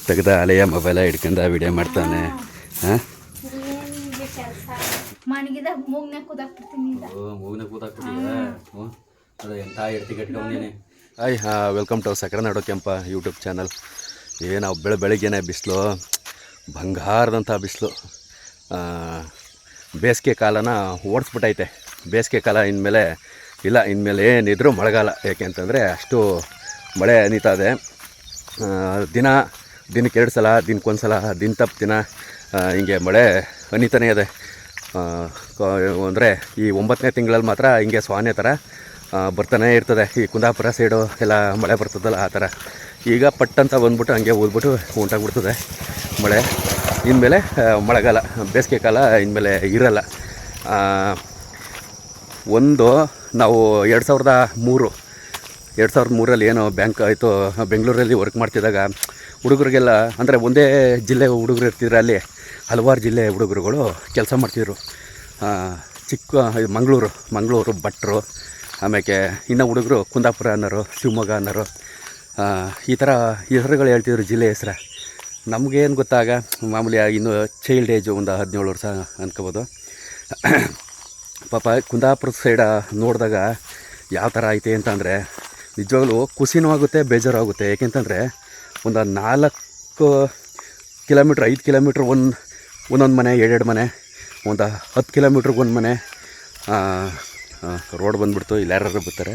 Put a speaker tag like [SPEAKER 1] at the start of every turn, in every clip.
[SPEAKER 1] ತೆಗೆದ ಹಳೆಯ mobile ಹಿಡ್ಕೊಂಡ video ಮಾಡ್ತಾನೆ. ಹಾಂ ಮೂಗ್ನೆ ಕೂದಾಕ್ಬಿಟ್ಟಿಯ. ಅದು ಎಂಥ ಎಡ್ತಿ ಕಟ್ಕೊಂಡೀನಿ. ಹಾಯ್ ವೆಲ್ಕಮ್ ಟು ಸಕ್ಕರೆನಾಡು ಕೆಂಪ ಯೂಟ್ಯೂಬ್ ಚಾನಲ್. ನಾವು ಬೆಳಗ್ಗೆನೆ ಬಿಸಿಲು, ಬಂಗಾರದಂಥ ಬಿಸಿಲು. ಬೇಸಿಗೆ ಕಾಲನ ಓಡಿಸ್ಬಿಟ್ಟೈತೆ. ಬೇಸಿಗೆ ಕಾಲ ಇನ್ಮೇಲೆ ಇಲ್ಲ, ಇನ್ಮೇಲೆ ಏನಿದ್ರು ಮಳೆಗಾಲ. ಏಕೆಂತಂದರೆ ಅಷ್ಟು ಮಳೆ ಹನಿತಾದೆ. ದಿನಕ್ಕೆ 2 ಸಲ, ದಿನಕ್ಕೊಂದು ಸಲ, ದಿನ ತಪ್ಪು ದಿನ ಹಿಂಗೆ ಮಳೆ ಹನಿತಾನೇ ಇದೆ. ಅಂದರೆ ಈ 9ನೇ ತಿಂಗಳಲ್ಲಿ ಮಾತ್ರ ಹಿಂಗೆ ಸ್ವಾನೆ ಥರ ಬರ್ತಾನೆ ಇರ್ತದೆ. ಈ ಕುಂದಾಪುರ ಸೈಡು ಎಲ್ಲ ಮಳೆ ಬರ್ತದಲ್ಲ ಆ ಥರ. ಈಗ ಪಟ್ಟಂತ ಬಂದ್ಬಿಟ್ಟು ಹಂಗೆ ಓದ್ಬಿಟ್ಟು ಉಂಟಾಗ್ಬಿಡ್ತದೆ ಮಳೆ. ಇನ್ಮೇಲೆ ಮಳೆಗಾಲ, ಬೇಸಿಗೆ ಕಾಲ ಇನ್ಮೇಲೆ ಇರಲ್ಲ. ನಾವು 2003 ಏನೋ ಬ್ಯಾಂಕ್ ಆಯಿತು, ಬೆಂಗಳೂರಲ್ಲಿ ವರ್ಕ್ ಮಾಡ್ತಿದ್ದಾಗ ಹುಡುಗರಿಗೆಲ್ಲ, ಅಂದರೆ ಒಂದೇ ಜಿಲ್ಲೆ ಹುಡುಗರು ಇರ್ತಿದ್ರು. ಅಲ್ಲಿ ಹಲವಾರು ಜಿಲ್ಲೆ ಹುಡುಗರುಗಳು ಕೆಲಸ ಮಾಡ್ತಿದ್ರು. ಮಂಗಳೂರು ಭಟ್ರು, ಆಮೇಲೆ ಇನ್ನು ಹುಡುಗರು ಕುಂದಾಪುರ ಅನ್ನೋರು, ಶಿವಮೊಗ್ಗ ಅನ್ನೋರು, ಈ ಥರ ಹೆಸರುಗಳು ಹೇಳ್ತಿದ್ರು, ಜಿಲ್ಲೆ ಹೆಸರು. ನಮಗೇನು ಗೊತ್ತಾಗ ಮಾಮೂಲಿ ಇನ್ನು ಚೈಲ್ಡ್ ಏಜು ಒಂದು 17 ವರ್ಷ ಅಂದ್ಕೋಬೋದು. ಪಾಪ ಕುಂದಾಪುರ ಸೈಡ ನೋಡಿದಾಗ ಯಾವ ಥರ ಐತೆ ಅಂತಂದರೆ ನಿಜವಾಗ್ಲೂ ಖುಷಿನೂ ಆಗುತ್ತೆ, ಬೇಜಾರು ಆಗುತ್ತೆ. ಏಕೆಂತಂದರೆ ಒಂದು 4 ಕಿಲೋಮೀಟ್ರ್ 5 ಕಿಲೋಮೀಟ್ರ್ ಒಂದೊಂದು ಮನೆ, 2 ಮನೆ, ಒಂದು 10 ಕಿಲೋಮೀಟ್ರಿಗೆ ಒಂದು ಮನೆ ರೋಡ್ ಬಂದುಬಿಡ್ತು. ಇಲ್ಲಿ ಯಾರು ಬರ್ತಾರೆ,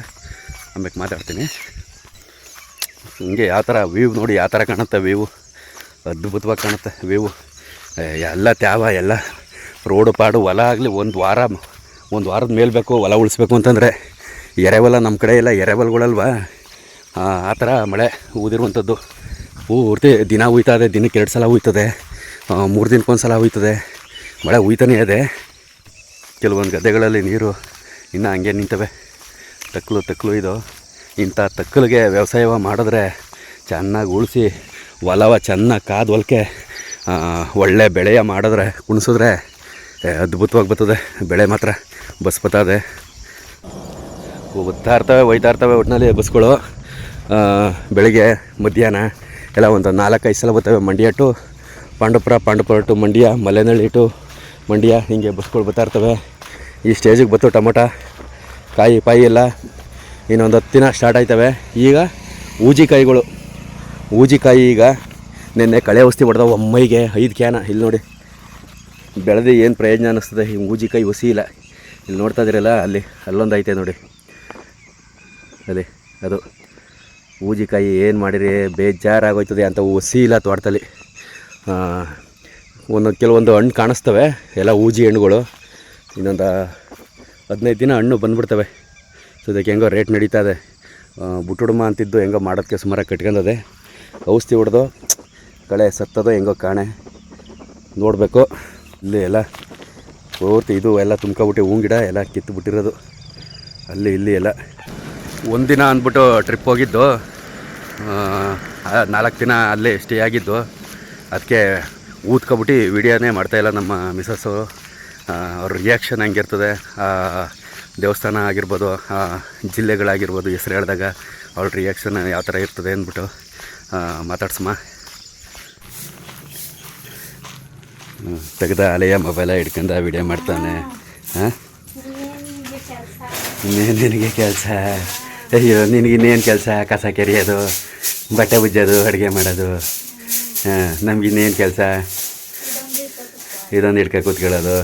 [SPEAKER 1] ಆಮೇಲೆ ಮಾತಾಡ್ತೀನಿ. ಹಿಂಗೆ ಯಾವ ಥರ ವ್ಯೂ ನೋಡಿ, ಯಾವ ಥರ ಕಾಣುತ್ತೆ ವ್ಯೂ, ಅದ್ಭುತವಾಗಿ ಕಾಣುತ್ತೆ ವ್ಯೂ. ಎಲ್ಲ ಎಲ್ಲ ರೋಡು ಪಾಡು ಹೊಲ ಆಗಲಿ ಒಂದು ವಾರದ ಮೇಲೆ ಬೇಕು ಹೊಲ ಉಳಿಸ್ಬೇಕು ಅಂತಂದರೆ. ಎರೆಹೊಲ ನಮ್ಮ ಕಡೆ ಎಲ್ಲ ಎರೆಹೊಲಗಳಲ್ವ, ಆ ಥರ ಮಳೆ ಊದಿರುವಂಥದ್ದು. ಪೂರ್ತಿ ದಿನ ಹುಯ್ತದೆ, ದಿನಕ್ಕೆ 2 ಸಲ ಹುಯ್ತದೆ, 3 ದಿನಕ್ಕೊಂದು ಸಲ ಹುಯ್ತದೆ. ಮಳೆ ಹುಯ್ತಾನೇ ಇದೆ. ಕೆಲವೊಂದು ಗದ್ದೆಗಳಲ್ಲಿ ನೀರು ಇನ್ನೂ ಹಂಗೆ ನಿಂತವೆ. ತಕ್ಕಲು ಇದು. ಇಂಥ ತಕ್ಕಲಿಗೆ ವ್ಯವಸಾಯ ಮಾಡಿದ್ರೆ ಚೆನ್ನಾಗಿ ಉಳಿಸಿ ಹೊಲವ ಚೆನ್ನಾಗಿ ಕಾದು ಹೊಲಕ್ಕೆ ಒಳ್ಳೆ ಬೆಳೆಯ ಮಾಡಿದ್ರೆ, ಕುಣಿಸಿದ್ರೆ ಅದ್ಭುತವಾಗಿ ಬರ್ತದೆ ಬೆಳೆ. ಮಾತ್ರ ಬಸ್ ಬರ್ತದೆ, ಹೋಯ್ತಾ ಇರ್ತವೆ ಒಟ್ಟಿನಲ್ಲಿ ಬಸ್ಗಳು. ಬೆಳಿಗ್ಗೆ ಮಧ್ಯಾಹ್ನ ಎಲ್ಲ ಒಂದು 4-5 ಸಲ ಬರ್ತವೆ. Mandya to Pandavapura to Mandya, Malenahalli to Mandya, ಹೀಗೆ ಬಸ್ಗಳು ಬರ್ತಾ ಇರ್ತವೆ. ಈ ಸ್ಟೇಜಿಗೆ ಬತ್ತು ಟೊಮೊಟೊ ಕಾಯಿ ಎಲ್ಲ ಇನ್ನೊಂದು 10 ದಿನ ಸ್ಟಾರ್ಟ್ ಆಯ್ತವೆ. ಈಗ ಊಜಿಕಾಯಿ ಈಗ ನಿನ್ನೆ ಕಳೆ ಔಷಧಿ ಹೊಡೆದವು ಒಮ್ಮೈಗೆ 5 ಕ್ಯಾನ. ಇಲ್ಲಿ ನೋಡಿ ಬೆಳೆದು ಏನು ಪ್ರಯೋಜನ ಅನ್ನಿಸ್ತದೆ. ಈ ಊಜಿಕಾಯಿ ಹುಸಿ ಇಲ್ಲ. ಇಲ್ಲಿ ನೋಡ್ತಾ ಇದ್ದೀರಲ್ಲ, ಅಲ್ಲೊಂದು ಐತೆ ನೋಡಿ, ಅದು ಊಜಿಕಾಯಿ. ಏನು ಮಾಡಿರಿ ಬೇಜಾರಾಗೋಯ್ತದೆ ಅಂತ ಹುಸಿ ಇಲ್ಲ ತೋಟದಲ್ಲಿ. ಕೆಲವೊಂದು ಹಣ್ಣು ಕಾಣಿಸ್ತವೆ, ಎಲ್ಲ ಊಜಿ ಹಣ್ಣುಗಳು. ಇನ್ನೊಂದು 15 ದಿನ ಹಣ್ಣು ಬಂದುಬಿಡ್ತವೆ. ಸೊ ಇದಕ್ಕೆ ಹೆಂಗೋ ರೇಟ್ ನಡೀತಾ ಇದೆ. ಬುಟ್ಟುಡುಮ ಅಂತಿದ್ದು ಹೆಂಗೋ ಮಾಡೋದಕ್ಕೆ ಸುಮಾರಾಗಿ ಕಟ್ಕೊಂಡದೆ. ಔಷಧಿ ಹೊಡೆದು ಕಳೆ ಸತ್ತದೋ ಹೆಂಗೋ ಕಾಣೆ, ನೋಡಬೇಕು. ಇಲ್ಲಿ ಎಲ್ಲ ಪೂರ್ತಿ ಇದು ಎಲ್ಲ ತುಂಬ್ಕೊಬಿಟ್ಟು ಹೂವು ಗಿಡ ಎಲ್ಲ ಕಿತ್ತುಬಿಟ್ಟಿರೋದು. ಇಲ್ಲಿ ಎಲ್ಲ ಒಂದಿನ ಅಂದ್ಬಿಟ್ಟು ಟ್ರಿಪ್ ಹೋಗಿದ್ದು, 4 ದಿನ ಅಲ್ಲೇ ಸ್ಟೇ ಆಗಿದ್ದು. ಅದಕ್ಕೆ ಊದ್ಕೊಬಿಟ್ಟು ವಿಡಿಯೋನೇ ಮಾಡ್ತಾಯಿಲ್ಲ ನಮ್ಮ ಮಿಸಸ್ಸು. ಅವ್ರ ರಿಯಾಕ್ಷನ್ ಹಂಗಿರ್ತದೆ. ದೇವಸ್ಥಾನ ಆಗಿರ್ಬೋದು, ಜಿಲ್ಲೆಗಳಾಗಿರ್ಬೋದು, ಹೆಸರು ಹೇಳಿದಾಗ ಅವ್ರ ರಿಯಾಕ್ಷನ್ ಯಾವ ಥರ ಇರ್ತದೆ ಅಂದ್ಬಿಟ್ಟು ಮಾತಾಡ್ಸಮ್ಮ. ತೆಗೆದ ಹಳೆಯ ಮೊಬೈಲ ಹಿಡ್ಕೊಂಡ ವಿಡಿಯೋ ಮಾಡ್ತಾನೆ. ಹಾಂ ನಿನಗೆ ಕೆಲಸ? ಅಯ್ಯೋ ನಿನಗಿನ್ನೇನು ಕೆಲಸ? ಕಸ ಕೆರೆಯೋದು, ಬಟ್ಟೆ ಉಜ್ಜೋದು, ಅಡುಗೆ ಮಾಡೋದು. ನಮಗಿನ್ನೇನು ಕೆಲಸ? ಇದೊಂದು ಹಿಡ್ಕ ಕೂತ್ಕೊಳ್ಳೋದು.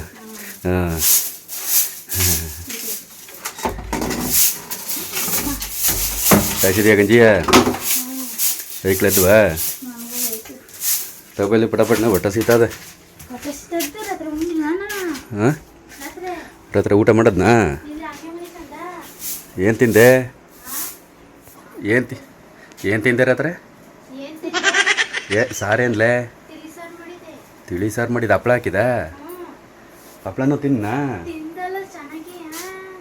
[SPEAKER 1] ಕಾಯಿಸಿದ್ಯಾ ಗಂಜಿಯ? ಐಕ್ಲದ್ವಾ ತಗೊಳ್ಳಿ ಪಟಪಟ್ನ ಹೊಟ್ಟೆ ಸೀತದೆ. ಹಾಂ ರಾತ್ರಿ ಊಟ ಮಾಡೋದ್ನಾ? ಏನು ತಿಂದೆ? ಏನು ತಿಂದೆ ರಾತ್ರಿ? ಸಾರೇನ್ಲೇ? ತಿಳಿ ಸಾರು ಮಾಡಿದ. ಹಪ್ಳ ಹಾಕಿದ? ಹಪ್ಳನೂ ತಿನ್ನ?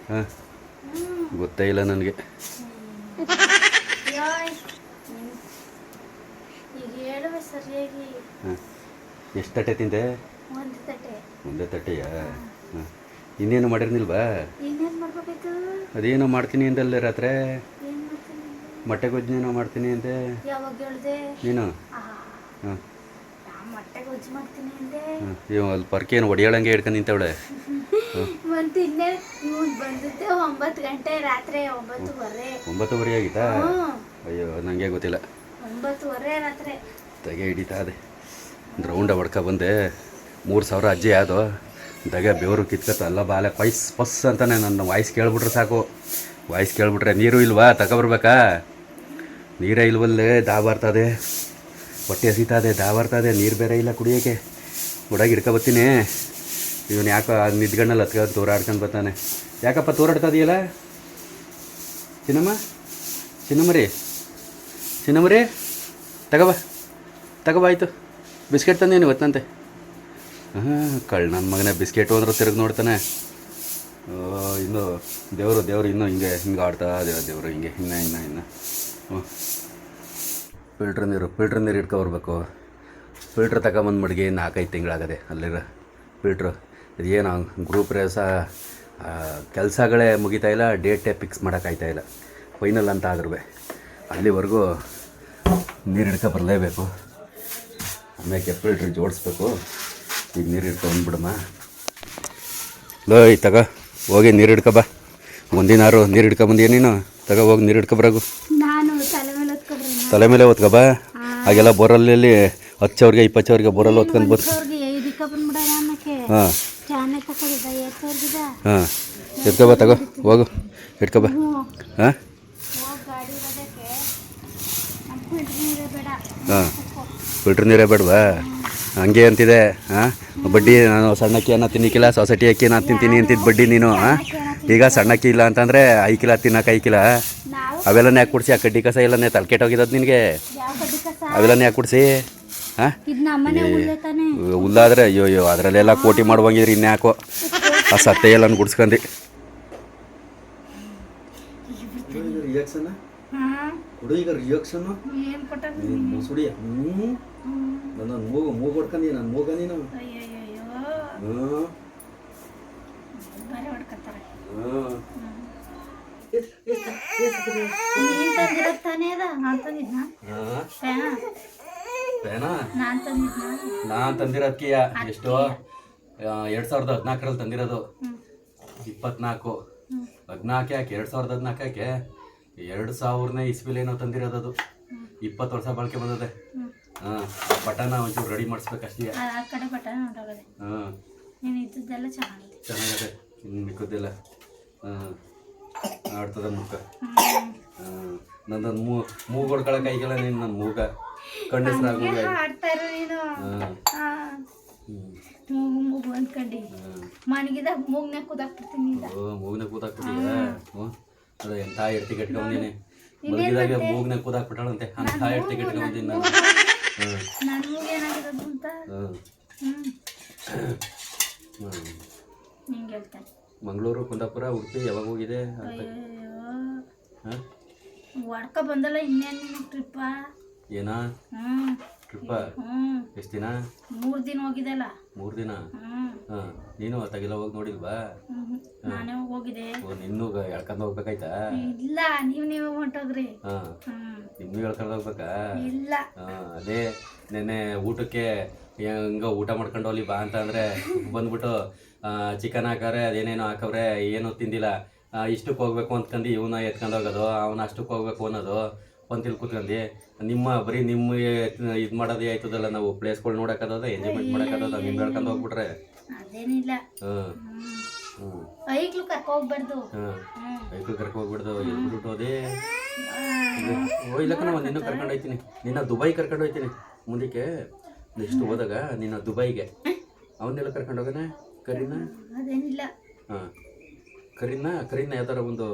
[SPEAKER 1] ಹಾಂ ಗೊತ್ತೇ ಇಲ್ಲ ನನಗೆ. ಹಾಂ ಎಷ್ಟು ತಟ್ಟೆ ತಿಂದೆ? ಒಂದೇ ತಟ್ಟೆಯಾ? ಹಾಂ ಇನ್ನೇನು ಮಾಡಿರ್ನಿಲ್ವಾ? ಅದೇನೋ ಮಾಡ್ತೀನಿ ಅಂದಲ್ಲೇ ರಾತ್ರಿ. ಮೊಟ್ಟೆ ಗೊಜ್ಜೇನೋ ಮಾಡ್ತೀನಿ ಅಂದೆ ನೀನು. ಹಾಂ
[SPEAKER 2] ಮೊಟ್ಟೆ ಗೊಜ್ಜು ಮಾಡ್ತೀನಿ ಅಂದೆ.
[SPEAKER 1] ಇವ್ ಅಲ್ಲಿ ಪರ್ಕೆ ಏನು ಹೊಡಿಯೋಳಂಗೆ ಹಿಡ್ಕೊಂಡು ನಿಂತವಳೆ.
[SPEAKER 2] ಮತ್ತು ಇನ್ನೇ ಇವ್ನು ಬಂದಿದ್ದೆ 9 ಗಂಟೆ ರಾತ್ರಿ 9:15.
[SPEAKER 1] 9:30 ಆಗಿತ್ತಾ? ಅಯ್ಯೋ ನನಗೆ ಗೊತ್ತಿಲ್ಲ.
[SPEAKER 2] 9:15 ರಾತ್ರಿ
[SPEAKER 1] ತೆಗೆ ಹಿಡಿತಾ ಅದೇ ಒಂದು ರೌಂಡ ಹೊಡ್ಕೊ ಬಂದೆ. 3,000 ಅಜ್ಜಿ ಅದು ದಗೆ ಬೆವರು ಕಿತ್ಕತ್ತ ಅಲ್ಲ ಬಾಲೆ ಪಸ್ ಅಂತಾನೆ. ನನ್ನ ವಾಯ್ಸ್ ಕೇಳ್ಬಿಟ್ರೆ ಸಾಕು. ವಾಯ್ಸ್ ಕೇಳ್ಬಿಟ್ರೆ ನೀರು ಇಲ್ವಾ ತಗೊಬರ್ಬೇಕಾ? ನೀರೇ ಇಲ್ವಲ್ಲೇ ದಾ ಬರ್ತದೆ, ಹೊಟ್ಟೆ ಹಸಿತದೆ, ದಾ ಬರ್ತದೆ, ನೀರು ಬೇರೆ ಇಲ್ಲ ಕುಡಿಯೋಕ್ಕೆ. ಹುಡಾಗಿ ಹಿಡ್ಕೊಬತ್ತೀನಿ. ಇವನು ಯಾಕೋ ನಿದ್ಗಣ್ಣಲ್ಲಿ ಹತ್ಕೊಂಡು ತೋರಾಡ್ಕೊಂಡು ಬರ್ತಾನೆ. ಯಾಕಪ್ಪ ತೋರಾಡ್ತದೆಯಲ್ಲ ಚಿನ್ನಮ್ಮರಿ ತಗೋಬ ಆಯಿತು. ಬಿಸ್ಕೆಟ್ ತಂದೇನು ಇವತ್ತಂತೆ. ಕಳ್ಳ ನನ್ನ ಮಗನೇ ಬಿಸ್ಕೆಟು ಅಂದ್ರೆ ತಿರುಗಿ ನೋಡ್ತಾನೆ. ಇನ್ನು ದೇವರು ಇನ್ನೂ ಹಿಂಗೆ ಆಡ್ತಾ ದೇವರು ಹಿಂಗೆ ಇನ್ನು ಹ್ಞೂ. ಫಿಲ್ಟ್ರ್ ನೀರು ಇಟ್ಕೊಬರ್ಬೇಕು. ಫಿಲ್ಟ್ರ್ ತಗೊಂಬಂದು ಮಡ್ಗೆ 4-5 ತಿಂಗಳಾಗದೆ ಅಲ್ಲಿರೋ ಫಿಲ್ಟ್ರು. ಇದೇನು ಗ್ರೂಪ್ ರೇಸ ಕೆಲಸಗಳೇ ಮುಗಿತಾಯಿಲ್ಲ, ಡೇಟೇ ಫಿಕ್ಸ್ ಮಾಡೋಕ್ಕಾಯ್ತಾಯಿಲ್ಲ. ಫೈನಲ್ ಅಂತ ಆದ್ರೂ ಅಲ್ಲಿವರೆಗೂ ನೀರು ಬರಲೇಬೇಕು. ಆಮೇಲೆ ಫಿಲ್ಟ್ರ್ ಜೋಡಿಸ್ಬೇಕು. ಈಗ ನೀರು ಹಿಡ್ಕೊಂಡ್ಬಿಡಮ್ಮ. ಲೋಯ್ ತಗೋ ಹೋಗಿ ನೀರು ಹಿಡ್ಕೊಬ. ಮುಂದಿನಾರು ನೀರು ಹಿಡ್ಕೊಬಂದಿ ನೀನು ಹೋಗಿ ನೀರು ಹಿಡ್ಕೊಬರಾಗು. ತಲೆ ಮೇಲೆ ಹೊತ್ಕೊಬ. ಹಾಗೆಲ್ಲ ಬೋರಲ್ಲಿ 10 ಸಾವಿರಗೆ 20 ಸಾವಿರಗೆ ಬೋರಲ್ಲಿ ಹೊತ್ಕೊಂಡು ಬರ್. ಹಾಂ ಎತ್ಕೊಬ ತಗೋ ಹೋಗು ಇಟ್ಕೊಬ. ಹಾಂ ಫಿಲ್ಟ್ರ್ ನೀರೇ ಬೇಡವಾ? ಹಂಗೆ ಅಂತಿದೆ. ಹಾಂ ಬಡ್ಡಿ ನಾನು ಸಣ್ಣ ಅಕ್ಕಿ ಅನ್ನ ತಿನ್ನಕ್ಕಿಲ್ಲ, ಸೊಸೈಟಿ ಅಕ್ಕಿ ನಾನು ತಿಂತೀನಿ ಅಂತಿದ್ದು ಬಡ್ಡಿ ನೀನು. ಹಾಂ ಈಗ ಸಣ್ಣ ಅಕ್ಕಿ ಇಲ್ಲ ಅಂತಂದರೆ 5 ಕಿಲೋ ತಿನ್ನಕ್ಕೆ 5 ಕಿಲೋ ಅವೆಲ್ಲನೇ ಯಾಕೆ ಕುಡಿಸಿ? ಆ ಕಡ್ಡಿ ಕಸ ಎಲ್ಲನೇ ತಲೆ ಕೆಟ್ಟೋಗಿರೋದು ನಿನಗೆ. ಅವೆಲ್ಲನೇ ಯಾಕೆ ಕುಡಿಸಿ? ಹಾಂ ಹುಲ್ಲಾದರೆ ಅಯ್ಯೋ ಅದರಲ್ಲೆಲ್ಲ ಕೋಟಿ ಮಾಡುವಂಗಿದ್ರಿ ಇನ್ಯಾಕೋ ಆ ಸತ್ತೆ ಎಲ್ಲನ ಗುಡ್ಸ್ಕೊಂಡು. ರಿಯಾಕ್ಷನ್ ಕೊಡು ಈಗ. ರಿಯಾಕ್ಷನ್ ಸುಡಿಯ ನನ್ನ ಮೂಗು ಹೊಡ್ಕೊಂಡಿ. ನಾನು ಮೂಗ ನೀನು ನಾನು ತಂದಿರೋದ್ಕಿಯ ಎಷ್ಟು 2014ರಲ್ಲಿ ತಂದಿರೋದು. 24 14 ಯಾಕೆ 2014 2000ನೇ ಇಸ್ವಿಲೇನೋ ತಂದಿರೋದು. 20 ವರ್ಷ ಬಾಳಿಕೆ ಬಂದದೆ. ಹಾಂ ಬಟನ್ನ ಒಂಚೂರು ರೆಡಿ ಮಾಡಿಸ್ಬೇಕಷ್ಟೇ. ಹಾಂ ಚೆನ್ನಾಗದೆ. ಮಿಕ್ಕದ್ದೆಲ್ಲ ಆಡ್ತದೆ ಮುಖ. ನಂದೊಂದು ಮೂಗು ಹೊಡ್ಕೊಳಕ್ಕೆ ಐಗಲ್ಲ ನೀನು. ನನ್ನ ಮೂಗ ಕಂಡಸ್ರಾಗ ಮೂಗ್ನೆ ಕೂದಾಕ್ಬಿಟ್ಟಿಯ. ಅದು ಎಂಥ ಎಡ್ತಿ ಕಟ್ಕೊಂಡೀನಿ. ಮಲಗಿದಾಗ ಮೂಗ್ನೆ ಕೂದಾಕ್ಬಿಟ್ಟಾಳಂತೆ. ಅಂಥ ಎಡ್ತಿ ಕಟ್ಕೊಂಡೀನಿ ನಾನು. ಮಂಗಳೂರು, ಕುಂದಾಪುರ, ಉಡುಪಿ ಯಾವಾಗ ಹೋಗಿದೆ?
[SPEAKER 2] ಹೊಡ್ಕ ಬಂದಲ್ಲ ಇನ್ನೇನು ಟ್ರಿಪ್ಪ?
[SPEAKER 1] ಏನಾ ಟ್ರಿಪ್ಪ? ಎಷ್ಟು ದಿನ?
[SPEAKER 2] 3 ದಿನ ಹೋಗಿದ್ದಲ್ಲ.
[SPEAKER 1] 3 ದಿನ? ಹಾಂ ನೀನು ಅತ್ತಾಗೆಲ್ಲ ಹೋಗಿ ನೋಡಿಲ್ವಾ?
[SPEAKER 2] ನಾನೇ ಹೋಗಿದ್ದೆ.
[SPEAKER 1] ನಿನ್ನೂ ಎಳ್ಕೊಂಡು ಹೋಗ್ಬೇಕಾಯ್ತಾ?
[SPEAKER 2] ಇಲ್ಲ ನೀವು ಹೊಂಟೋಗ್ರಿ.
[SPEAKER 1] ಹಾಂ ನಿಮ್ಮೂ ಎಳ್ಕೊಂಡು ಹೋಗ್ಬೇಕಾ?
[SPEAKER 2] ಇಲ್ಲ.
[SPEAKER 1] ಹಾಂ ಅದೇ ನೆನ್ನೆ ಊಟಕ್ಕೆ ಹೆಂಗ ಊಟ ಮಾಡ್ಕೊಂಡು ಹೋಗ್ಲಿ ಬಾ ಅಂತ ಅಂದರೆ ಬಂದ್ಬಿಟ್ಟು ಚಿಕನ್ ಹಾಕವ್ರೆ, ಅದೇನೇನೋ ಹಾಕವ್ರೆ, ಏನೂ ತಿಂದಿಲ್ಲ. ಇಷ್ಟಕ್ಕೆ ಹೋಗ್ಬೇಕು ಅಂದ್ಕೊಂಡು ಇವನ್ನ ಎತ್ಕೊಂಡು ಹೋಗೋದು, ಅವನ ಅಷ್ಟಕ್ಕೆ ಹೋಗ್ಬೇಕು ಅನ್ನೋದು ಪಂತಿಲ್ ಕೂತ್ಕೊಂಡು. ಬರೀ ನಿಮ್ಮ ಇದು ಮಾಡೋದೇ ಆಯ್ತದಲ್ಲ. ನಾವು ಪ್ಲೇಸ್ಗಳು ನೋಡೋಕ್ಕದ, ಎಂಜಾಯ್ಮೆಂಟ್ ಮಾಡೋಕ್ಕದ. ನಿಮ್ಗೆ ಹೇಳ್ಕೊಂಡು ಹೋಗ್ಬಿಟ್ರೆ
[SPEAKER 2] ಅದೇನಿಲ್ಲ. ಐಕ್ಳು ಕರ್ಕೋಗ್ಬಾರ್ದು.
[SPEAKER 1] ಐಕ್ಳು ಕರ್ಕೋಗ್ಬಿಡ್ದು. ಎಲ್ಬಿಟ್ಟು ಅದೇ ಇಲ್ಲಕ್ಕ ನಾವು ನಿನ್ನ ಕರ್ಕೊಂಡು ಹೋಗ್ತೀನಿ. ನಿನ್ನ ದುಬೈ ಕರ್ಕೊಂಡು ಹೋಗ್ತೀನಿ ಮುಂದಕ್ಕೆ. ನೆಕ್ಸ್ಟ್ ಹೋದಾಗ ನಿನ್ನ ದುಬೈಗೆ ಅವನ್ನೆಲ್ಲ ಕರ್ಕೊಂಡು ಹೋಗೋಣ. ಕರೀನಾ?
[SPEAKER 2] ಅದೇನಿಲ್ಲ.
[SPEAKER 1] ಹಾಂ ಕರೀನಾ ಯಾವ ಥರ ಒಂದು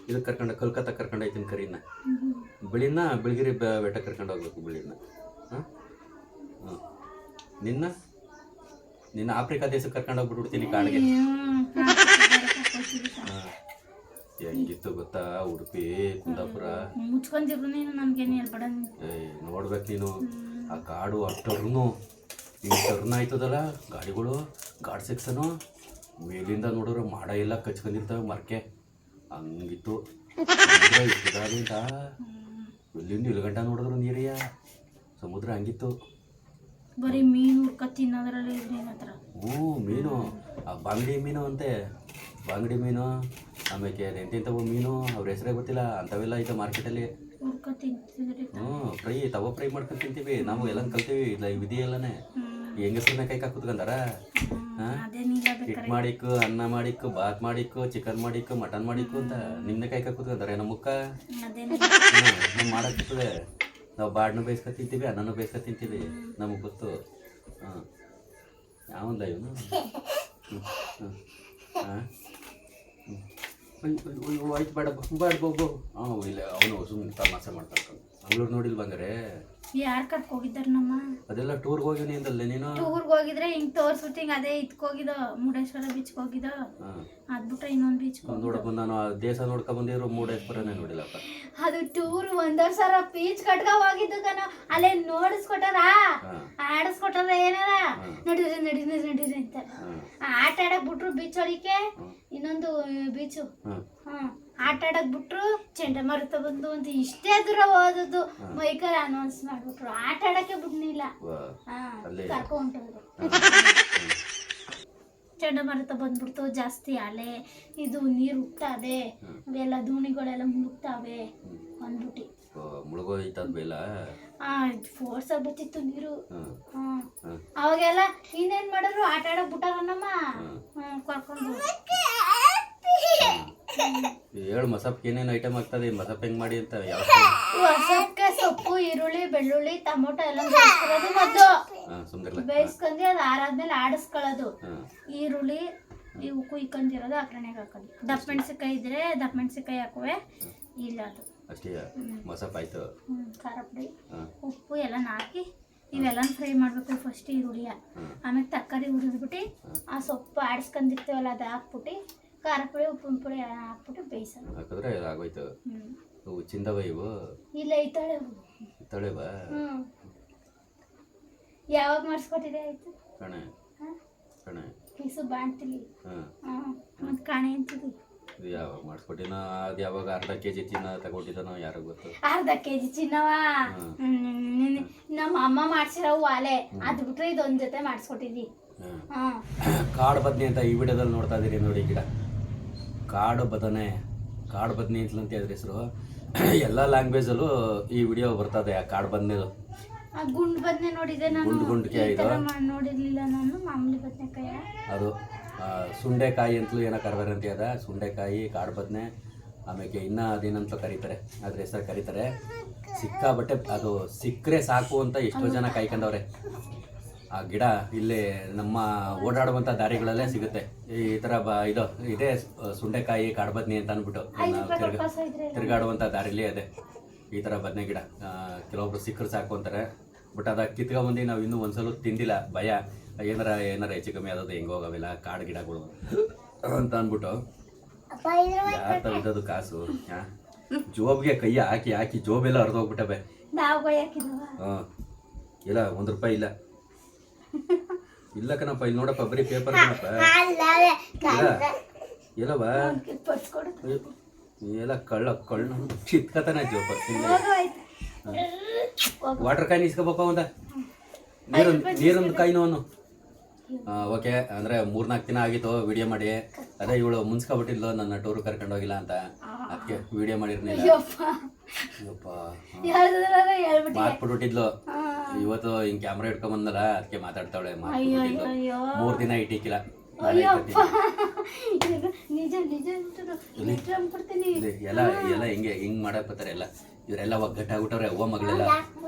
[SPEAKER 1] ಇದಕ್ಕೆ ಕರ್ಕೊಂಡು ಕಲ್ಕತ್ತಾ ಕರ್ಕೊಂಡು ಹೋಗ್ತೀನಿ. ಕರೀನಾ ಬಿಳಿಗಿರಿ ಬೆಟ್ಟ ಕರ್ಕೊಂಡು ಹೋಗ್ಬೇಕು. ಬಿಳಿನ ಹಾಂ ಹಾಂ ನಿನ್ನ ಆಫ್ರಿಕಾ ದೇಶಕ್ಕೆ ಕರ್ಕೊಂಡು ಹೋಗ್ಬಿಟ್ಬಿಡ್ತೀನಿ ಕಾಡಿಗೆ. ಹಾಂ ಹೆಂಗಿತ್ತು ಗೊತ್ತಾ ಉಡುಪಿ, ಕುಂದಾಪುರ.
[SPEAKER 2] ಮುಚ್ಕೊಂಡಿರು ನೀನು. ನನ್ಗೇನು ಹೇಳ್ಬೇಡ.
[SPEAKER 1] ನೋಡ್ಬೇಕು ನೀನು. ಆ ಗಾಡು ಅಷ್ಟರ್ನು ಹಿಂಗೆ ಟರ್ನ್ ಆಯ್ತದಲ್ಲ ಗಾಡಿಗಳು. ಗಾಡ್ ಸೆಕ್ಷನು ಮೇಲಿಂದ ನೋಡಿದ್ರೆ ಮಾಡ ಎಲ್ಲ ಕಚ್ಕೊಂಡಿರ್ತವೆ ಮರಕೆ. ಹಂಗಿತ್ತು ಇದಾಗಿಂದ ಎಲ್ಲಿಂದ 1 ಗಂಟೆ ನೋಡಿದ್ರು ನೀರಿಯ ಸಮುದ್ರ ಹಂಗಿತ್ತು.
[SPEAKER 2] ಬರೀ ಮೀನು ಹುಡ್ಕ ತಿನ್ನೋದ್ರಲ್ಲಿ ಇವ್ರ ಹತ್ರ.
[SPEAKER 1] ಹ್ಞೂ ಮೀನು, ಆ ಬಾಂಗಡಿ ಮೀನು ಅಂತೆ, ಬಾಂಗಡಿ ಮೀನು, ಆಮೇಲೆ ಎಂತೆಂಥವು ಮೀನು ಅವ್ರ ಹೆಸರೇ ಗೊತ್ತಿಲ್ಲ ಅಂಥವೆಲ್ಲ ಐತೆ ಮಾರ್ಕೆಟಲ್ಲಿ.
[SPEAKER 2] ಹುಡ್ಕ ತಿಂತಿದ್ರಿ.
[SPEAKER 1] ಹ್ಞೂ ಫ್ರೈ ಮಾಡ್ಕೊಂಡು ತಿಂತೀವಿ ನಾವು, ಎಲ್ಲ ಕಲ್ತೀವಿ. ಇಲ್ಲ ವಿಧಿ ಎಲ್ಲನೇ ಹೆಂಗಸ್ರನ್ನ ಕೈ ಕೂತ್ಕೊಂಡಾರ. ಹಿಟ್ಟು ಮಾಡಿಕ್ಕು, ಅನ್ನ ಮಾಡಿಕ್ಕು, ಬಾತ್ ಮಾಡಿಕ್ಕು, ಚಿಕನ್ ಮಾಡಿಕ್ಕು, ಮಟನ್ ಮಾಡಿಕ್ಕು ಅಂತ ನಿಮ್ಮನ್ನೇ ಕೈ ಕೂತ್ಕೊಂತಾರೆ ನಮ್ಮಕ್ಕ. ನಾವು ಮಾಡಕ್ಕಿರ್ತದೆ, ನಾವು ಬಾಡ್ನು ಬೇಯಿಸ್ಕೊ ತಿಂತೀವಿ, ಅನ್ನನೂ ಬೇಯಿಸ್ಕೊ ತಿಂತೀವಿ, ನಮಗೆ ಗೊತ್ತು. ಹಾಂ ಯಾವಂದ ಇವನು? ಹಾಂ ಆಯ್ತು ಬೇಡ ಬಾಡ್ಬೋ. ಹಾಂ ಇಲ್ಲ ಅವನು ಸುಮ್ಮನೆ ತಮಾಸೆ ಮಾಡ್ತಾರೆ. ಮಂಗ್ಳೂರು ನೋಡಿಲ್ ಬಂಗಾರೆ?
[SPEAKER 2] ಯಾರು ಕರ್ಕ ಹೋಗಿದ್ದಾರ ನಮ್ಮ?
[SPEAKER 1] ಅದೆಲ್ಲ ಟೂರ್ಗೆ ಹೋಗಿನಿ ಅಂದಲ್ಲ ನೀನು?
[SPEAKER 2] ಟೂರ್ಗೆ ಹೋಗಿದ್ರೆ ಹಿಂಗ್ ತೋರ್ಸ್ಬಿಟ್ಟು ಹಿಂಗ್ ಅದೇ ಹೋಗಿದ ಮುರುಡೇಶ್ವರ ಬೀಚ್ಗೆ ಹೋಗಿದ. ಅದ್ಬಿಟ್ಟ ಇನ್ನೊಂದು ಬೀಚ್
[SPEAKER 1] ನೋಡಪ್ಪ, ನಾನು ಆ ದೇಶ ನೋಡ್ಕೊ ಬಂದಿರೋ ಮುರುಡೇಶ್ವರನೇ ನೋಡಿಲ್ಲಪ್ಪ.
[SPEAKER 2] ಅದು ಟೂರ್ 1,000 ಬೀಚ್ ಕಟ್ಕ ಹೋಗಿದ್ದು ಕಣ. ಅಲ್ಲೇ ನೋಡಿಸ್ಕೊಟಾರ, ಆಡಿಸ್ಕೊಟಾರ, ಏನಾರ ನಡೀರಿ ನಡೀರಿ ನಡೀರಿ ಅಂತ ಆಟ ಆಡಕ್ ಬಿಟ್ರು. ಬೀಚ್ ಒಳಕ್ಕೆ ಇನ್ನೊಂದು ಬೀಚು, ಆಟ ಆಡಕ್ ಬಿಟ್ರು. ಚಂಡಮಾರುತ ಬಂದು ಅಂತ ಇಷ್ಟೇ ದೂರ ಹೋದದ್ದು ಮೈಕಲ್ ಅನೌನ್ಸ್ ಮಾಡ್ಬಿಟ್ರು. ಆಟ ಆಡಕ್ಕೆ ಬಿಡ್ನಿಲ್ಲ, ಕರ್ಕೊಂಡ್ರು. ಚಂಡಮಾರುತ ಬಂದ್ಬಿಡ್ತು, ಜಾಸ್ತಿ ಅಲೆ, ಇದು ನೀರು ಉಕ್ತಾವೆ, ಅವೆಲ್ಲ ದೋಣಿಗಳೆಲ್ಲ ಮುಳುಗ್ತಾವೆ ಅಂದ್ಬಿಟ್ಟು
[SPEAKER 1] ಮುಳುಗೋಯ್ತಲ್ಲ.
[SPEAKER 2] ಫೋರ್ಸ್ ಆಗ್ಬಿಟ್ಟಿತ್ತು ನೀರು. ಅವಾಗೆಲ್ಲ ಇನ್ನೇನ್ ಮಾಡಿದ್ರು, ಆಟ ಆಡಕ್ ಬಿಟ್ಟಾರ ನಮ್ಮ ಕರ್ಕೊಂಡು.
[SPEAKER 1] ಹೇಳು ಮಸಪ್ಗೆ ಏನೇನು ಐಟಮ್ ಆಗ್ತದೆ, ಮಸಪ್ ಹೆಂಗ್ ಮಾಡಿ ಅಂತ. ಯಾವ
[SPEAKER 2] ಮಸಪ್ಗೆ ಸೊಪ್ಪು, ಈರುಳ್ಳಿ, ಬೆಳ್ಳುಳ್ಳಿ, ಟೊಮೊಟೊ ಎಲ್ಲ ಬೇಯಿಸ್ಕೊಳ್ಳೋದು ಮೊದಲು. ಬೇಯಿಸ್ಕೊಂಡಿ ಅದು ಆರಾದ್ಮೇಲೆ ಆಡಿಸ್ಕೊಳ್ಳೋದು. ಈರುಳ್ಳಿ ಇವು ಕುಯ್ಕೊಂಡಿರೋದು ಅಕ್ರಣೆಗೆ ಹಾಕೋದು. ದಪ್ಪ ಮೆಣಸಿನ್ಕಾಯಿ ಇದ್ರೆ ದಪ್ಪ ಮೆಣಸಿನ್ಕಾಯಿ ಹಾಕುವೆ, ಇಲ್ಲ ಅದು
[SPEAKER 1] ಅಷ್ಟೇ. ಮಸಪ್ ಆಯ್ತು.
[SPEAKER 2] ಖಾರ ಪುಡಿ, ಉಪ್ಪು ಎಲ್ಲ ಹಾಕಿ ಇವೆಲ್ಲ ಫ್ರೈ ಮಾಡಬೇಕು. ಫಸ್ಟ್ ಈರುಳ್ಳಿಯ, ಆಮೇಲೆ ತರಕಾರಿ ಹುರಿದ್ಬಿಟ್ಟು ಆ ಸೊಪ್ಪು ಆಡಿಸ್ಕೊಂಡಿರ್ತೀವಲ್ಲ ಅದು ಹಾಕ್ಬಿಟ್ಟು ಖಾರ ಪುಡಿ, ಉಪ್ಪಿನ ಪುಡಿ ಹಾಕ್ಬಿಟ್ಟು ಬೇಯಿಸೋದು.
[SPEAKER 1] ಹಾಕಿದ್ರೆ ಆಗೋಯ್ತು. ಚಿಂದವ ಇವು
[SPEAKER 2] ಇಲ್ಲ ಇತ್ತಾಳೆ
[SPEAKER 1] ಇತ್ತಾಳೆವಾ?
[SPEAKER 2] ಯಾವಾಗ ಮಾಡಿಸ್ಕೊಟ್ಟಿದೆ ಆಯ್ತು
[SPEAKER 1] ಕಣೆ ಕಣೆ
[SPEAKER 2] ಪೀಸು ಬಾಣ್ತಿಲಿ. ಮತ್ತು ಕಾಣೆ ಅಂತಿದ್ವಿ.
[SPEAKER 1] ಇದು ಯಾವಾಗ ಮಾಡಿಸ್ಕೊಟ್ಟಿನ? ಅದು ಯಾವಾಗ ಅರ್ಧ ಕೆಜಿ ಚಿನ್ನ ತಗೊಂಡಿದ್ದಾನೋ ಯಾರೋ ಗೊತ್ತು.
[SPEAKER 2] ಅರ್ಧ ಕೆಜಿ ಚಿನ್ನವ ನಮ್ಮ ಅಮ್ಮ ಮಾಡ್ಸಿರೋ ವಾಲೆ, ಅದು ಬಿಟ್ರೆ ಇದೊಂದ್ ಜೊತೆ ಮಾಡಿಸ್ಕೊಟ್ಟಿದ್ವಿ.
[SPEAKER 1] ಕಾಡು ಬದನೆ ಅಂತ ಈ ವಿಡಿಯೋದಲ್ಲಿ ನೋಡ್ತಾ ಇದೀರಿ ನೋಡಿ. ಗಿಡ ಕಾಡು ಬದನೆ, ಕಾಡು ಬದನೆ ಅಂತ ಅದ್ರ ಹೆಸರು. ಎಲ್ಲ ಲ್ಯಾಂಗ್ವೇಜಲ್ಲೂ ಈ ವಿಡಿಯೋ ಬರ್ತದೆ. ಆ ಕಾಡು ಬದನೆದು
[SPEAKER 2] ಗುಂಡು ಬದನೆ ನೋಡಿದೆ ನಾನು,
[SPEAKER 1] ಗುಂಡ್ಕಾಯಿ
[SPEAKER 2] ನೋಡಿರ್ಲಿಲ್ಲ ನಾನು. ಮಾಮೂಲಿ ಬದನೆಕಾಯ
[SPEAKER 1] ಅದು ಸುಂಡೆಕಾಯಿ ಅಂತಲೂ ಏನೋ ಕರ್ದಾರೆ ಅಂತ ಅದ. ಸುಂಡೆಕಾಯಿ, ಕಾಡು ಬದನೆ, ಆಮೇಲೆ ಇನ್ನೂ ಅದೇನಂತ ಕರೀತಾರೆ, ಅದ್ರ ಹೆಸರು ಕರೀತಾರೆ. ಸಿಕ್ಕಾಬಟ್ಟೆ ಅದು ಸಿಕ್ಕರೆ ಸಾಕು ಅಂತ ಎಷ್ಟೋ ಜನ ಕಾಯ್ಕೊಂಡವ್ರೆ. ಆ ಗಿಡ ಇಲ್ಲೇ ನಮ್ಮ ಓಡಾಡುವಂಥ ದಾರಿಗಳಲ್ಲೇ ಸಿಗುತ್ತೆ. ಈ ಥರ ಇದು ಇದೇ ಸುಂಡೆಕಾಯಿ, ಕಾಡು ಬದನೆ ಅಂತ ಅಂದ್ಬಿಟ್ಟು ತಿರುಗಾಡುವಂಥ ದಾರಿಲಿ ಅದೇ ಈ ಥರ ಬದನೆ ಗಿಡ. ಕೆಲವೊಬ್ರು ಸಿಕ್ಕರೆ ಸಾಕು ಅಂತಾರೆ. ಬಟ್ ಅದು ಕಿತ್ಕೊಂಬಂದು ನಾವು ಇನ್ನೂ ಒಂದ್ಸಲ ತಿಂದಿಲ್ಲ, ಭಯ ಏನಾರ ಹೆಚ್ಚು ಕಮ್ಮಿ ಆದದ್ದು ಹೆಂಗೆ ಹೋಗವೆಲ್ಲ ಕಾಡು ಗಿಡಗಳು ಅಂತ ಅಂದ್ಬಿಟ್ಟು. ಯಾರ ತಗೊಂಡದು ಕಾಸು? ಜೋಬ್ಗೆ ಕೈ ಹಾಕಿ ಹಾಕಿ ಜೋಬೆಲ್ಲ ಹರಿದೋಗ್ಬಿಟ್ಟವೆ. ಹಾಂ ಇಲ್ಲ, ₹1 ಇಲ್ಲ. ಇಲ್ಲ ಕಣಪ್ಪ, ಇಲ್ಲಿ ನೋಡಪ್ಪ, ಬರೀ ಪೇಪರ್ ಕಣಪ್ಪ. ಇಲ್ಲವ ಎಲ್ಲ ಕಳ್ಳ ಕಿತ್ಕತಾನೆ ಜೋಪ. ವಾಟರ್ ಕಾಯಿನ್ ಇಸ್ಕೋಬಪ್ಪ, ಒಂದ ನೀರೊಂದು ಕಾಯಿನೋ ಅವನು. ಓಕೆ, ಅಂದರೆ 3-4 ದಿನ ಆಗಿತ್ತು ವಿಡಿಯೋ ಮಾಡಿ. ಅದೇ ಇವಳು ಮುನ್ಸ್ಕೊಬಿಟ್ಟಿದ್ಲು ನನ್ನ ಟೂರು ಕರ್ಕೊಂಡು ಹೋಗಿಲ್ಲ ಅಂತ, ಅದಕ್ಕೆ ವಿಡಿಯೋ ಮಾಡಿರ್ನಿಲ್ಲ. ಮಾತ್ಬಿಟ್ಬಿಟ್ಟಿದ್ಲು. ಇವತ್ತು ಹಿಂಗೆ ಕ್ಯಾಮ್ರಾ ಇಟ್ಕೊಂಬಂದಲ್ಲ, ಅದಕ್ಕೆ ಮಾತಾಡ್ತಾವಳೆ. 3 ದಿನ ಇಟ್ಟಿಕ್ಕಿಲ್ಲ. ಎಲ್ಲ ಹಿಂಗೆ ಮಾಡಕ್ ಬರ್ತಾರೆ ಎಲ್ಲ. ಇವರೆಲ್ಲ ಒಗ್ಗಟ್ಟಾಗ್ಬಿಟ್ಟವ್ರೆ. ಅವ್ವ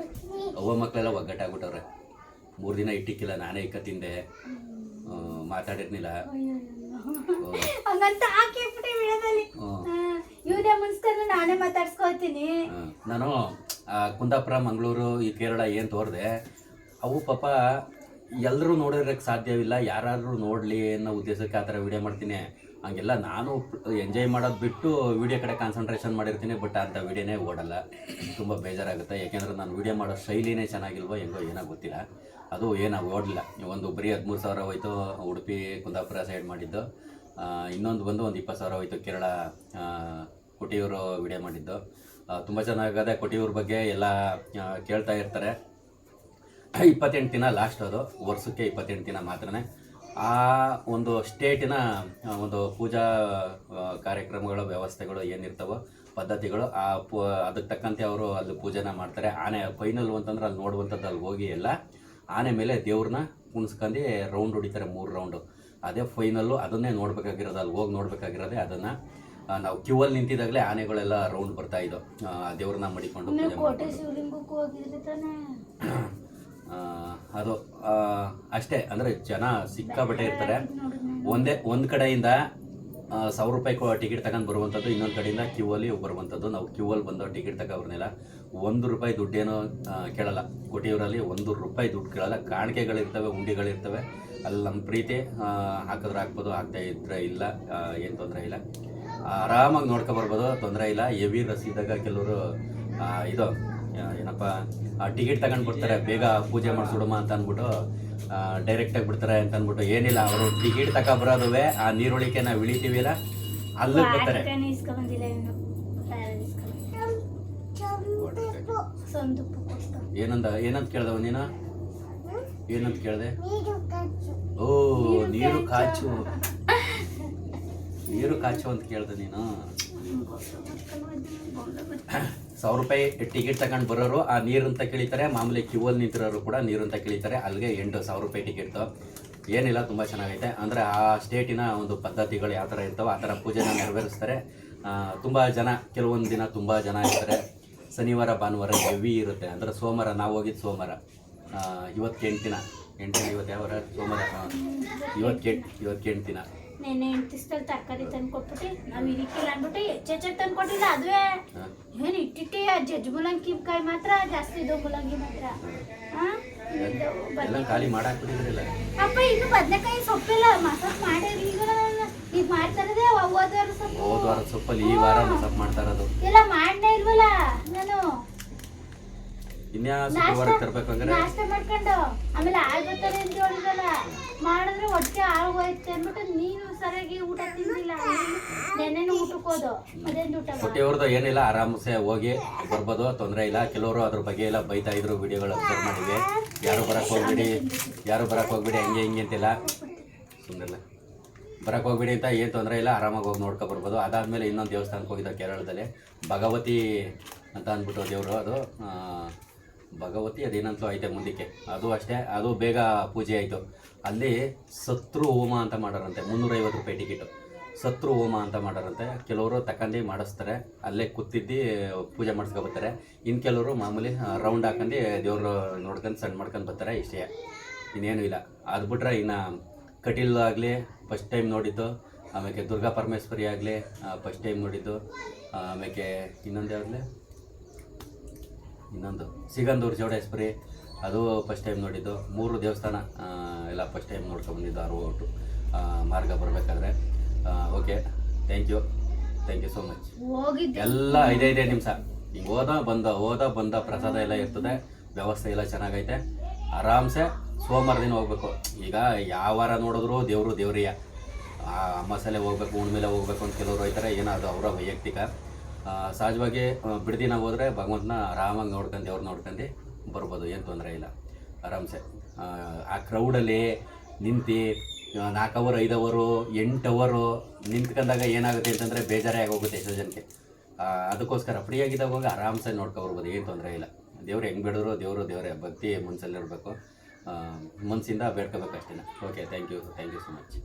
[SPEAKER 1] ಮಕ್ಕಳೆಲ್ಲ ಒಗ್ಗಟ್ಟಾಗ್ಬಿಟ್ಟವ್ರೆ. 3 ದಿನ ಇಟ್ಟಿಕ್ಕಿಲ್ಲ, ನಾನೇ ಇಕ್ಕ ತಿಂದೆ, ಮಾತಾಡಿರ್ನಿಲ್ಲ. ನಾನು ಕುಂದಾಪುರ, ಮಂಗಳೂರು, ಈ ಕೇರಳ ಏನು ತೋರಿದೆ, ಅವು ಪಾಪ ಎಲ್ಲರೂ ನೋಡಿರೋಕ್ಕೆ ಸಾಧ್ಯವಿಲ್ಲ. ಯಾರಾದರೂ ನೋಡಲಿ ಅನ್ನೋ ಉದ್ದೇಶಕ್ಕೆ ಆ ಥರ ವಿಡಿಯೋ ಮಾಡ್ತೀನಿ. ಹಂಗೆಲ್ಲ ನಾನು ಎಂಜಾಯ್ ಮಾಡೋದು ಬಿಟ್ಟು ವಿಡಿಯೋ ಕಡೆ ಕಾನ್ಸಂಟ್ರೇಷನ್ ಮಾಡಿರ್ತೀನಿ. ಬಟ್ ಅಂಥ ವಿಡಿಯೋನೇ ಓಡಲ್ಲ. ತುಂಬ ಬೇಜಾರಾಗುತ್ತೆ. ಯಾಕೆಂದರೆ ನಾನು ವಿಡಿಯೋ ಮಾಡೋ ಶೈಲಿನೇ ಚೆನ್ನಾಗಿಲ್ವೋ ಹೆಂಗೋ ಏನೋ ಗೊತ್ತಿಲ್ಲ. ಅದು ಏನೋ ಓಡಲಿಲ್ಲ. ಒಂದು ಬರೀ 13,000 ಹೋಯ್ತು ಉಡುಪಿ ಕುಂದಾಪುರ ಸೈಡ್ ಮಾಡಿದ್ದು. ಇನ್ನೊಂದು ಬಂದು ಒಂದು 20,000 ಹೋಯ್ತು ಕೇರಳ ಕೊಟ್ಟಿಯೂರು ವಿಡಿಯೋ ಮಾಡಿದ್ದು. ತುಂಬ ಚೆನ್ನಾಗದೆ. ಕೊಟ್ಟಿಯೂರು ಬಗ್ಗೆ ಎಲ್ಲ ಕೇಳ್ತಾ ಇರ್ತಾರೆ. 28 ದಿನ ಲಾಸ್ಟ್ ಅದು, ವರ್ಷಕ್ಕೆ 28 ದಿನ ಮಾತ್ರನೇ. ಆ ಒಂದು ಸ್ಟೇಟಿನ ಒಂದು ಪೂಜಾ ಕಾರ್ಯಕ್ರಮಗಳು, ವ್ಯವಸ್ಥೆಗಳು ಏನಿರ್ತವೋ, ಪದ್ಧತಿಗಳು, ಅದಕ್ಕೆ ತಕ್ಕಂತೆ ಅವರು ಅಲ್ಲಿ ಪೂಜೆನ ಮಾಡ್ತಾರೆ. ಆನೆ ಫೈನಲ್ ಅಂತಂದ್ರೆ ಅಲ್ಲಿ ನೋಡುವಂಥದ್ದು, ಅಲ್ಲಿ ಹೋಗಿ ಎಲ್ಲ ಆನೆ ಮೇಲೆ ದೇವ್ರನ್ನ ಕುಣಿಸ್ಕೊಂಡು ರೌಂಡ್ ಹೊಡಿತಾರೆ, 3 ರೌಂಡು. ಅದೇ ಫೈನಲ್ಲು, ಅದನ್ನೇ ನೋಡ್ಬೇಕಾಗಿರೋದು, ಅಲ್ಲಿ ಹೋಗಿ ನೋಡ್ಬೇಕಾಗಿರೋದೇ ಅದನ್ನು. ನಾವು ಕ್ಯೂ ಅಲ್ಲಿ ನಿಂತಿದ್ದಾಗಲೇ ಆನೆಗಳೆಲ್ಲ ರೌಂಡ್ ಬರ್ತಾ ಇದ್ದೋ ದೇವ್ರನ್ನ ಮಡಿಕೊಂಡು ಅದು ಅಷ್ಟೇ. ಅಂದರೆ ಜನ ಸಿಕ್ಕಾಬಟ್ಟೆ ಇರ್ತಾರೆ. ಒಂದು ಕಡೆಯಿಂದ 1000 ರೂಪಾಯಿ ಟಿಕೆಟ್ ತಗೊಂಡು ಬರುವಂಥದ್ದು, ಇನ್ನೊಂದು ಕಡೆಯಿಂದ ಕ್ಯೂ ಅಲ್ಲಿ ಬರುವಂಥದ್ದು. ನಾವು ಕ್ಯೂ ಅಲ್ಲಿ ಬಂದು ಟಿಕೆಟ್ ತಗೊಬರ್ನಿಲ್ಲ. 1 ರೂಪಾಯಿ ದುಡ್ಡೇನೋ ಕೇಳಲ್ಲ. ಕೊಟ್ಟಿಯವರಲ್ಲಿ 1 ರೂಪಾಯಿ ದುಡ್ಡು ಕೇಳಲ್ಲ. ಕಾಣಿಕೆಗಳಿರ್ತವೆ, ಉಂಡಿಗಳಿರ್ತವೆ. ಅಲ್ಲಿ ನಮ್ಮ ಪ್ರೀತಿ ಹಾಕಿದ್ರೆ ಹಾಕ್ಬೋದು, ಹಾಕ್ತಾ ಇದ್ರೆ ಇಲ್ಲ, ಏನು ತೊಂದರೆ ಇಲ್ಲ. ಆರಾಮಾಗಿ ನೋಡ್ಕೊಬರ್ಬೋದು, ತೊಂದರೆ ಇಲ್ಲ. ಹೆವಿ ರಸ್ ಇದ್ದಾಗ ಕೆಲವರು ಇದು ಏನಪ್ಪ ಟಿಕೆಟ್ ತಗೊಂಡು ಬಿಡ್ತಾರೆ, ಬೇಗ ಪೂಜೆ ಮಾಡಿಸ್ಬಿಡಮ್ಮ ಅಂತ ಅಂದ್ಬಿಟ್ಟು ಡೈರೆಕ್ಟಾಗಿ ಬಿಡ್ತಾರೆ ಅಂತ ಅಂದ್ಬಿಟ್ಟು. ಏನಿಲ್ಲ, ಅವರು ಟಿಕೆಟ್ ತಗೊಬರೋದುವೆ ಆ ನೀರೊಳಿಕೆ ನಾವು ಇಳಿತೀವಿಲ್ಲ ಅಲ್ಲಿಗೆ ಬರ್ತಾರೆ. ಏನಂತ ಕೇಳ್ದವ ನೀನು? ಏನಂತ ಕೇಳ್ದೆ? ಓ, ನೀರು ಕಾಚು ಅಂತ ಕೇಳ್ದೆ ನೀನು. 1000 ರೂಪಾಯಿ ಟಿಕೆಟ್ ತಗೊಂಡು ಬರೋರು ಆ ನೀರಂತ ಕೇಳಿತಾರೆ. ಮಾಮೂಲಿ ಕ್ಯೂ ಅಲ್ಲಿ ನಿಂತಿರೋರು ಕೂಡ ನೀರಂತ ಕೇಳಿತಾರೆ. ಅಲ್ಲಿಗೆ 1000 ರೂಪಾಯಿ ಟಿಕೆಟ್ದು. ಏನಿಲ್ಲ, ತುಂಬ ಚೆನ್ನಾಗೈತೆ. ಅಂದರೆ ಆ ಸ್ಟೇಟಿನ ಒಂದು ಪದ್ಧತಿಗಳು ಯಾವ ಥರ ಇರ್ತವೆ ಆ ಥರ ಪೂಜೆನ ನೆರವೇರಿಸ್ತಾರೆ. ತುಂಬ ಜನ, ಕೆಲವೊಂದು ದಿನ ತುಂಬ ಜನ ಇರ್ತಾರೆ. ಶನಿವಾರ ಭಾನುವಾರ ಹೆವಿ ಇರುತ್ತೆ. ಅಂದರೆ ಸೋಮವಾರ ನಾವು ಹೋಗಿದ್ದು ಸೋಮವಾರ, ಇವತ್ತು 8 ದಿನ. ಇವತ್ತು ಯಾವ ಸೋಮವಾರ, ಇವತ್ತು 8 ದಿನ.
[SPEAKER 2] ನೆನೆ 8 ದಿವಸದಲ್ಲಿ ತರಕಾರಿ ತಂದು ಕೊಟ್ಬಿಟ್ಟು ನಾವು ಇದಕ್ಕಿಲ್ಲ ಅಂದ್ಬಿಟ್ಟು ಹೆಚ್ಚೆಚ್ಚಾಗಿ ತಂದು ಕೊಟ್ಟಿಲ್ಲ. ಅದುವೇ ಏನು ಇಟ್ಟಿಟ್ಟೆ ಜಜ್ಜು ಮೂಲಂಗಿ ಮಾತ್ರ ಜಾಸ್ತಿ ಇದು, ಮೂಲಂಗಿ ಮಾತ್ರ
[SPEAKER 1] ಖಾಲಿ ಮಾಡಾಕ್ಬಿಟ್ಟಿದ್ರಲ್ಲ.
[SPEAKER 2] ಅಪ್ಪ ಇನ್ನು ಬದನೆಕಾಯಿ ಸೊಪ್ಪಿಲ್ಲ, ಮಸಾಜ್ ಮಾಡಿರಿ. ಈಗ ಮಾಡ್ತಾರದೇ ಹೋದ್ವಾರ
[SPEAKER 1] ಸೊಪ್ಪಲ್ಲಿ ಈ ವಾರ ಮಸಾಜ್ ಮಾಡ್ತಾ ಇರೋದು
[SPEAKER 2] ಎಲ್ಲ ಮಾಡನೇ ಇಲ್ವಲ್ಲ ನಾನು. ನಾಷ್ಟ ಮಾಡ್ಕೊಂಡು ಆಮೇಲೆ ಆಳ್ ಬರ್ತಾರೆ ಅಂತ ಹೇಳಿದ್ರಲ್ಲ, ಮಾಡಿದ್ರೆ ಹೊಟ್ಟೆ ಆಳ್ಗೋಯ್ತೆ ಅಂದ್ಬಿಟ್ಟು ನೀನು ಸರಿಯಾಗಿ ಊಟ ತಿಂದಿಲ್ಲ. ನೆನ್ನೆನೂ ಊಟಕ್ಕೆ ಹೋದು, ಅದೇನು ಊಟ
[SPEAKER 1] ಹೊಟ್ಟೆವ್ರದ್ದು ಏನಿಲ್ಲ, ಆರಾಮಸೆ ಹೋಗಿ ಬರ್ಬೋದು, ತೊಂದರೆ ಇಲ್ಲ. ಕೆಲವರು ಅದ್ರ ಬಗ್ಗೆ ಎಲ್ಲ ಬೈತಾ ಇದ್ರು, ವಿಡಿಯೋಗಳು ಅಬ್ಸರ್ವ್ ಮಾಡಿದ್ವಿ. ಯಾರು ಬರಕ್ಕೆ ಹೋಗ್ಬಿಡಿ ಹಂಗೆ ಹಿಂಗೆ ಅಂತಿಲ್ಲ, ಸುಮ್ಮನೆ ಬರಕ್ಕೆ ಹೋಗ್ಬಿಡಿ ಅಂತ ಏನು ತೊಂದರೆ ಇಲ್ಲ, ಆರಾಮಾಗಿ ಹೋಗಿ ನೋಡ್ಕೊ ಬರ್ಬೋದು. ಅದಾದಮೇಲೆ ಇನ್ನೊಂದು ದೇವಸ್ಥಾನಕ್ಕೆ ಹೋಗಿದ್ದ ಕೇರಳದಲ್ಲಿ, ಭಗವತಿ ಅಂತ ಅಂದ್ಬಿಟ್ಟು ದೇವರು. ಅದು ಭಗವತಿ ಅದೇನಂತೂ ಐತೆ ಮುಂದಕ್ಕೆ, ಅದು ಅಷ್ಟೇ. ಅದು ಬೇಗ ಪೂಜೆ ಆಯಿತು. ಅಲ್ಲಿ ಶತ್ರು ಹೋಮ ಅಂತ ಮಾಡೋರಂತೆ, 350 ರೂಪಾಯಿ ಟಿಕೆಟು. ಶತ್ರು ಹೋಮ ಅಂತ ಮಾಡೋರಂತೆ. ಕೆಲವರು ತಕ್ಕಂಡು ಮಾಡಿಸ್ತಾರೆ, ಅಲ್ಲೇ ಕೂತಿದ್ದು ಪೂಜೆ ಮಾಡಿಸ್ಕೊಬರ್ತಾರೆ. ಇನ್ನು ಕೆಲವರು ಮಾಮೂಲಿ ರೌಂಡ್ ಹಾಕೊಂಡು ದೇವರು ನೋಡ್ಕೊಂಡು ಸಣ್ಣ ಮಾಡ್ಕೊಂಡು ಬರ್ತಾರೆ, ಇಷ್ಟೇ, ಇನ್ನೇನು ಇಲ್ಲ. ಅದು ಬಿಟ್ರೆ ಇನ್ನು ಕಟೀಲ್ ಆಗಲಿ ಫಸ್ಟ್ ಟೈಮ್ ನೋಡಿದ್ದು, ಆಮೇಲೆ ದುರ್ಗಾ ಪರಮೇಶ್ವರಿ ಆಗಲಿ ಫಸ್ಟ್ ಟೈಮ್ ನೋಡಿದ್ದು, ಆಮೇಲೆ ಇನ್ನೊಂದು ಸಿಗಂದೂರು ಚೌಡೇಶ್ವರಿ, ಅದು ಫಸ್ಟ್ ಟೈಮ್ ನೋಡಿದ್ದು. 3 ದೇವಸ್ಥಾನ ಎಲ್ಲ ಫಸ್ಟ್ ಟೈಮ್ ನೋಡ್ಕೊಂಡ್ಬಂದಿದ್ದು, 6 ಒಟ್ಟು ಮಾರ್ಗ ಬರಬೇಕಾದ್ರೆ. Okay, thank you so much. ಎಲ್ಲ 5 ನಿಮಿಷ ಹಿಂಗೆ ಹೋದ ಬಂದ ಪ್ರಸಾದ ಎಲ್ಲ ಇರ್ತದೆ, ವ್ಯವಸ್ಥೆ ಎಲ್ಲ ಚೆನ್ನಾಗೈತೆ. ಆರಾಮ್ಸೆ ಸೋಮವಾರ ದಿನ ಹೋಗ್ಬೇಕು. ಈಗ ಯಾವ ವಾರ ನೋಡಿದ್ರು ದೇವ್ರಿಯ ಅಮಾಸೆಲೆ ಹೋಗ್ಬೇಕು, ಹುಣ್ಮೇಲೆ ಹೋಗ್ಬೇಕು ಅಂತ ಕೆಲವರು ಹೋಯ್ತಾರೆ. ಏನೋ ಅದು ಅವರ ವೈಯಕ್ತಿಕ. ಸಹಜವಾಗಿ ಬಿಡ್ದಿನ ಹೋದರೆ ಭಗವಂತನ ಆರಾಮಾಗಿ ನೋಡ್ಕೊಂಡು ದೇವ್ರು ನೋಡ್ಕೊಂಡು ಬರ್ಬೋದು, ಏನು ತೊಂದರೆ ಇಲ್ಲ, ಆರಾಮ್ಸೆ. ಆ ಕ್ರೌಡಲ್ಲಿ ನಿಂತು 4 ಅವರ್ 5 ಅವರು 8 ಅವರು ನಿಂತ್ಕೊಂಡಾಗ ಏನಾಗುತ್ತೆ ಅಂತಂದರೆ ಬೇಜಾರೇ ಆಗೋಗುತ್ತೆ ಎಷ್ಟೋ ಜನಕ್ಕೆ. ಅದಕ್ಕೋಸ್ಕರ ಫ್ರೀಯಾಗಿದ್ದಾಗ ಹೋಗಿ ಆರಾಮ್ಸೆ ನೋಡ್ಕೊಬರ್ಬೋದು, ಏನು ತೊಂದರೆ ಇಲ್ಲ. ದೇವ್ರು ಹೆಂಗೆ ಬೇಡಿದ್ರು ದೇವರೇ ಭಕ್ತಿ ಮನಸ್ಸಲ್ಲಿರಬೇಕು, ಮನಸ್ಸಿಂದ ಬೇಡ್ಕೋಬೇಕು ಅಷ್ಟೇ. Okay, thank you so much.